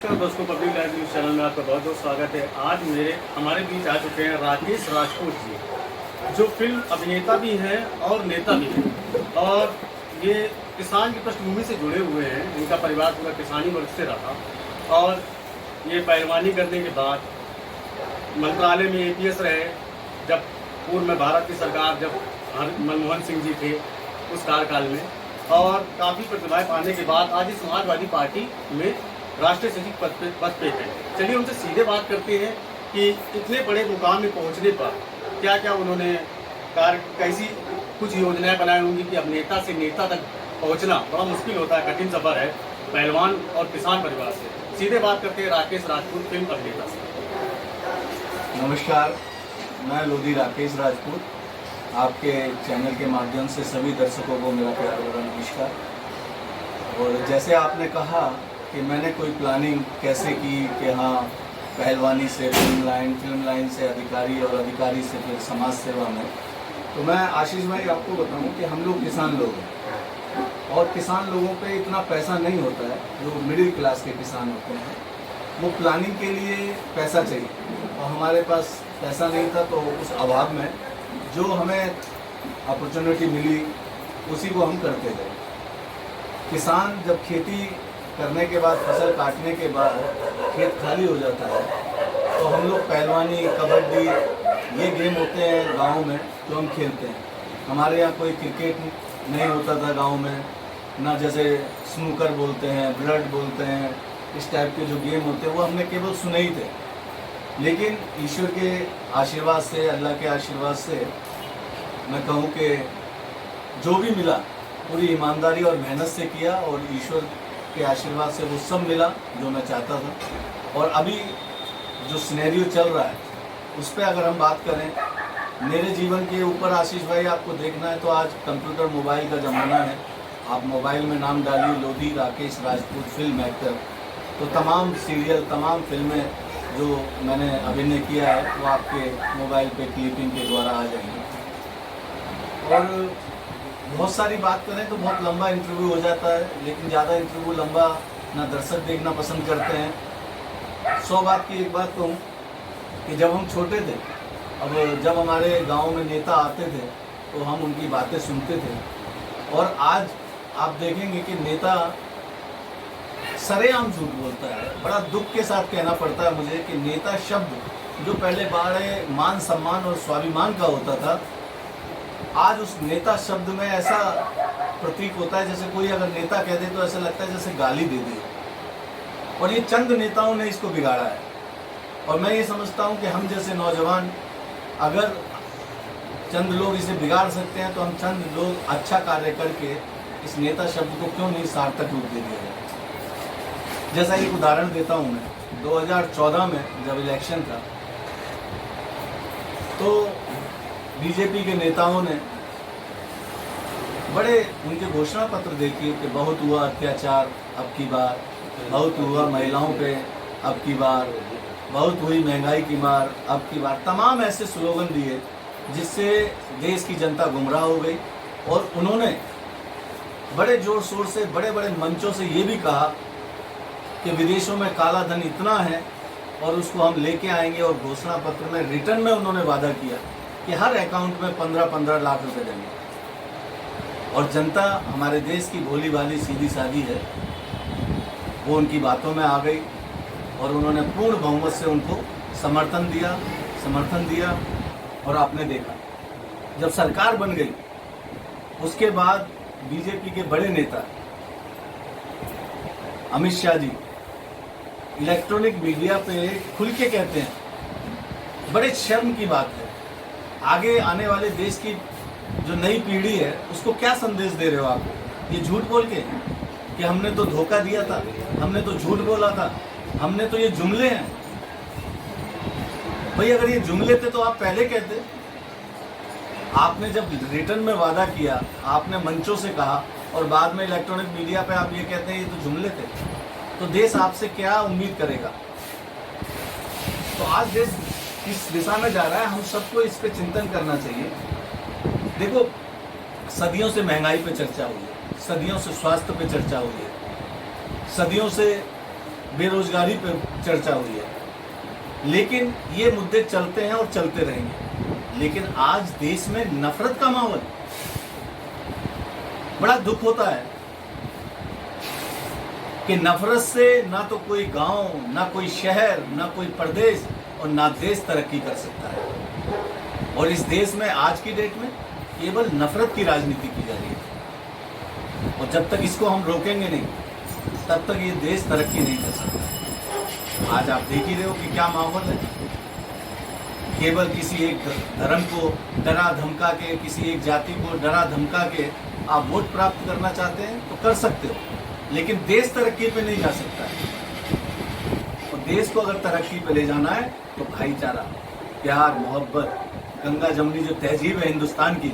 नमस्कार दोस्तों, public live news channel में आपका बहुत बहुत स्वागत है। आज हमारे बीच आ चुके हैं राकेश राजपूत जी, जो फिल्म अभिनेता भी हैं और नेता भी हैं, और ये किसान की पृष्ठभूमि से जुड़े हुए हैं। इनका परिवार पूरा किसानी वर्ग से रहा, और ये पहलवानी करने के बाद मंत्रालय में APS रहे। जब पूर्व में भारत की सरकार, जब मनमोहन सिंह जी थे उस कार्यकाल में, और काफ़ी प्रतिभाएं पाने के बाद आज इस समाजवादी पार्टी में राष्ट्रीय सचिव पद पे है। चलिए उनसे सीधे बात करते हैं कि इतने बड़े मुकाम में पहुंचने पर क्या क्या उन्होंने कैसी कुछ योजनाएं बनाई होंगी कि अब नेता से नेता तक पहुंचना बड़ा मुश्किल होता है, कठिन सफर है पहलवान और किसान परिवार से। सीधे बात करते हैं राकेश राजपूत, फिल्म अभिनेता से। नमस्कार, मैं लोधी राकेश राजपूत। आपके चैनल के माध्यम से सभी दर्शकों को मेरा प्यार भरा नमस्कार। और जैसे आपने कहा कि मैंने कोई प्लानिंग कैसे की कि हाँ, पहलवानी से फिल्म लाइन से अधिकारी, और अधिकारी से फिर समाज सेवा में, तो मैं आशीष भाई आपको बताऊं कि हम लोग किसान लोग हैं, और किसान लोगों पे इतना पैसा नहीं होता है जो मिडिल क्लास के किसान होते हैं। वो प्लानिंग के लिए पैसा चाहिए, और हमारे पास पैसा नहीं था, तो उस अभाव में जो हमें अपॉर्चुनिटी मिली उसी को हम करते गए। किसान जब खेती करने के बाद, फसल काटने के बाद खेत खाली हो जाता है, तो हम लोग पहलवानी, कबड्डी, ये गेम होते हैं गांव में जो हम खेलते हैं। हमारे यहाँ कोई क्रिकेट नहीं होता था गांव में, ना जैसे स्नूकर बोलते हैं, ब्लड बोलते हैं, इस टाइप के जो गेम होते हैं वो हमने केवल सुने ही थे। लेकिन ईश्वर के आशीर्वाद से, अल्लाह के आशीर्वाद से मैं कहूँ कि जो भी मिला पूरी ईमानदारी और मेहनत से किया, और ईश्वर के आशीर्वाद से वो सब मिला जो मैं चाहता था। और अभी जो सिनेरियो चल रहा है उस पर अगर हम बात करें, मेरे जीवन के ऊपर आशीष भाई आपको देखना है तो आज कंप्यूटर मोबाइल का ज़माना है। आप मोबाइल में नाम डालिए लोधी राकेश राजपूत फिल्म एक्टर, तो तमाम सीरियल, तमाम फिल्में जो मैंने अभिनय किया है वो आपके मोबाइल पे क्लिपिंग के द्वारा आ जाएंगी। और बहुत सारी बात करें तो बहुत लंबा इंटरव्यू हो जाता है, लेकिन ज़्यादा इंटरव्यू लंबा ना दर्शक देखना पसंद करते हैं। 100 बात की एक बात कहूँ कि जब हम छोटे थे, अब जब हमारे गांव में नेता आते थे तो हम उनकी बातें सुनते थे, और आज आप देखेंगे कि नेता सरेआम झूठ बोलता है। बड़ा दुख के साथ कहना पड़ता है मुझे कि नेता शब्द जो पहले बड़े मान सम्मान और स्वाभिमान का होता था, आज उस नेता शब्द में ऐसा प्रतीक होता है जैसे कोई अगर नेता कह दे तो ऐसा लगता है जैसे गाली दे दे। और ये चंद नेताओं ने इसको बिगाड़ा है। और मैं ये समझता हूँ कि हम जैसे नौजवान, अगर चंद लोग इसे बिगाड़ सकते हैं तो हम चंद लोग अच्छा कार्य करके इस नेता शब्द को क्यों नहीं सार्थक रूप दे दिया जाए। जैसा एक उदाहरण देता हूँ मैं, 2014 में जब इलेक्शन था तो बीजेपी के नेताओं ने बड़े उनके घोषणा पत्र देखिए कि बहुत हुआ अत्याचार अब की बार, बहुत हुआ महिलाओं पे अब की बार, बहुत हुई महंगाई की मार अब की बार। तमाम ऐसे स्लोगन दिए जिससे देश की जनता गुमराह हो गई। और उन्होंने बड़े जोर शोर से, बड़े बड़े मंचों से ये भी कहा कि विदेशों में काला धन इतना है और उसको हम लेके आएंगे। और घोषणा पत्र में रिटर्न में उन्होंने वादा किया कि हर अकाउंट में 15-15 लाख रुपए देंगे। और जनता हमारे देश की भोली भाली सीधी सादी है, वो उनकी बातों में आ गई, और उन्होंने पूर्ण बहुमत से उनको समर्थन दिया। और आपने देखा जब सरकार बन गई उसके बाद बीजेपी के बड़े नेता अमित शाह जी इलेक्ट्रॉनिक मीडिया पे खुल के कहते हैं, बड़े शर्म की बात है, आगे आने वाले देश की जो नई पीढ़ी है उसको क्या संदेश दे रहे हो आप, ये झूठ बोल के कि हमने तो धोखा दिया था, हमने तो झूठ बोला था, हमने तो ये जुमले हैं। भाई अगर ये जुमले थे तो आप पहले कहते। आपने जब रिटर्न में वादा किया, आपने मंचों से कहा, और बाद में इलेक्ट्रॉनिक मीडिया पे आप ये कहते हैं ये तो जुमले थे, तो देश आपसे क्या उम्मीद करेगा। तो आज देश किस दिशा में जा रहा है, हम सबको इस पे चिंतन करना चाहिए। देखो, सदियों से महंगाई पे चर्चा हुई है, सदियों से स्वास्थ्य पे चर्चा हुई है, सदियों से बेरोजगारी पर चर्चा हुई है, लेकिन ये मुद्दे चलते हैं और चलते रहेंगे। लेकिन आज देश में नफरत का माहौल, बड़ा दुख होता है कि नफरत से ना तो कोई गांव, ना कोई शहर, ना कोई प्रदेश और ना देश तरक्की कर सकता है। और इस देश में आज की डेट में केवल नफरत की राजनीति की जा रही है, और जब तक इसको हम रोकेंगे नहीं तब तक ये देश तरक्की नहीं कर सकता। आज आप देख ही रहे हो कि क्या माहौल है। केवल किसी एक धर्म को डरा धमका के, किसी एक जाति को डरा धमका के आप वोट प्राप्त करना चाहते हैं तो कर सकते हो, लेकिन देश तरक्की पे नहीं जा सकता है। और देश को अगर तरक्की पे ले जाना है तो भाईचारा, प्यार, मोहब्बत, गंगा जमुनी जो तहजीब है हिंदुस्तान की,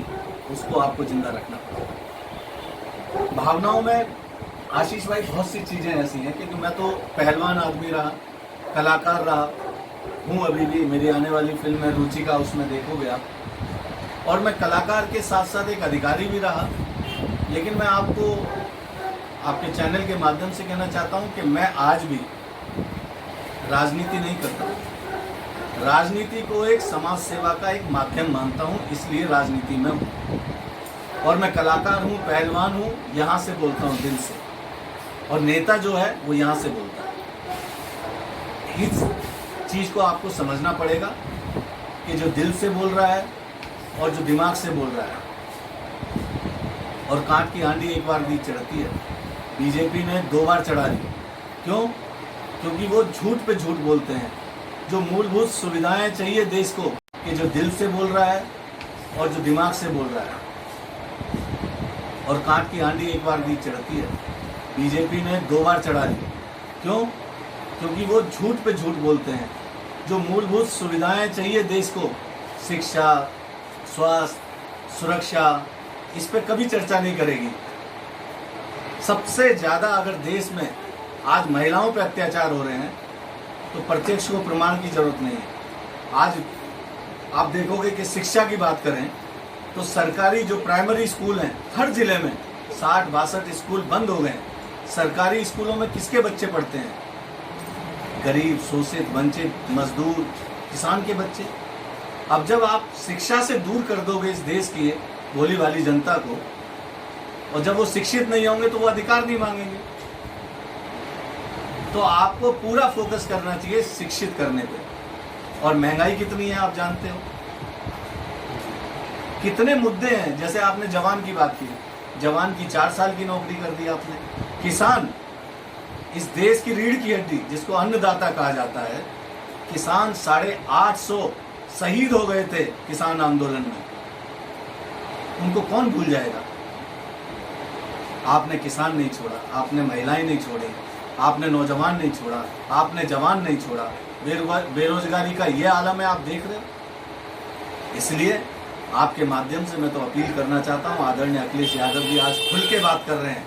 उसको आपको जिंदा रखना पड़ेगा। भावनाओं में आशीष भाई बहुत सी चीजें ऐसी हैं, क्योंकि मैं तो पहलवान आदमी रहा, कलाकार रहा हूँ, अभी भी मेरी आने वाली फिल्म है रुचिका, उसमें देखोगे आप। और मैं कलाकार के साथ साथ एक अधिकारी भी रहा। लेकिन मैं आपको आपके चैनल के माध्यम से कहना चाहता हूँ कि मैं आज भी राजनीति नहीं करता हूँ। राजनीति को एक समाज सेवा का एक माध्यम मानता हूँ, इसलिए राजनीति में हूँ। और मैं कलाकार हूँ, पहलवान हूँ, यहाँ से बोलता हूँ दिल से। और नेता जो है वो यहाँ से बोलता है। इस चीज़ को आपको समझना पड़ेगा कि जो दिल से बोल रहा है और जो दिमाग से बोल रहा है, और कांट की आंधी एक बार भी चढ़ती है। बीजेपी ने 2 बार चढ़ा दी। क्यों? क्योंकि वो झूठ पे झूठ बोलते हैं। जो मूलभूत सुविधाएं चाहिए देश को, कि जो दिल से बोल रहा है और जो दिमाग से बोल रहा है, और कांट की आंधी एक बार भी चढ़ती है। बीजेपी ने 2 बार चढ़ा दी। क्यों? क्योंकि वो झूठ पे झूठ बोलते हैं। जो मूलभूत सुविधाएं चाहिए देश को, शिक्षा, स्वास्थ्य, सुरक्षा, इस पे कभी चर्चा नहीं करेगी। सबसे ज्यादा अगर देश में आज महिलाओं पे अत्याचार हो रहे हैं तो प्रत्यक्ष को प्रमाण की जरूरत नहीं है। आज आप देखोगे कि शिक्षा की बात करें तो सरकारी जो प्राइमरी स्कूल हैं हर जिले में 60-62 स्कूल बंद हो गए हैं। सरकारी स्कूलों में किसके बच्चे पढ़ते हैं? गरीब, शोषित, वंचित, मजदूर, किसान के बच्चे। अब जब आप शिक्षा से दूर कर दोगे इस देश की भोली भाली जनता को, और जब वो शिक्षित नहीं होंगे तो वो अधिकार नहीं मांगेंगे। तो आपको पूरा फोकस करना चाहिए शिक्षित करने पे। और महंगाई कितनी है आप जानते हो। कितने मुद्दे हैं, जैसे आपने जवान की बात की, जवान की 4 साल की नौकरी कर दी आपने। किसान, इस देश की रीढ़ की हड्डी जिसको अन्नदाता कहा जाता है, किसान 850 शहीद हो गए थे किसान आंदोलन में। उनको कौन भूल जाएगा। आपने किसान नहीं छोड़ा, आपने महिलाएं नहीं छोड़ी, आपने नौजवान नहीं छोड़ा, आपने जवान नहीं छोड़ा। बेरोजगारी का ये आलम है, आप देख रहे हो। इसलिए आपके माध्यम से मैं तो अपील करना चाहता हूँ, आदरणीय अखिलेश यादव जी आज खुल के बात कर रहे हैं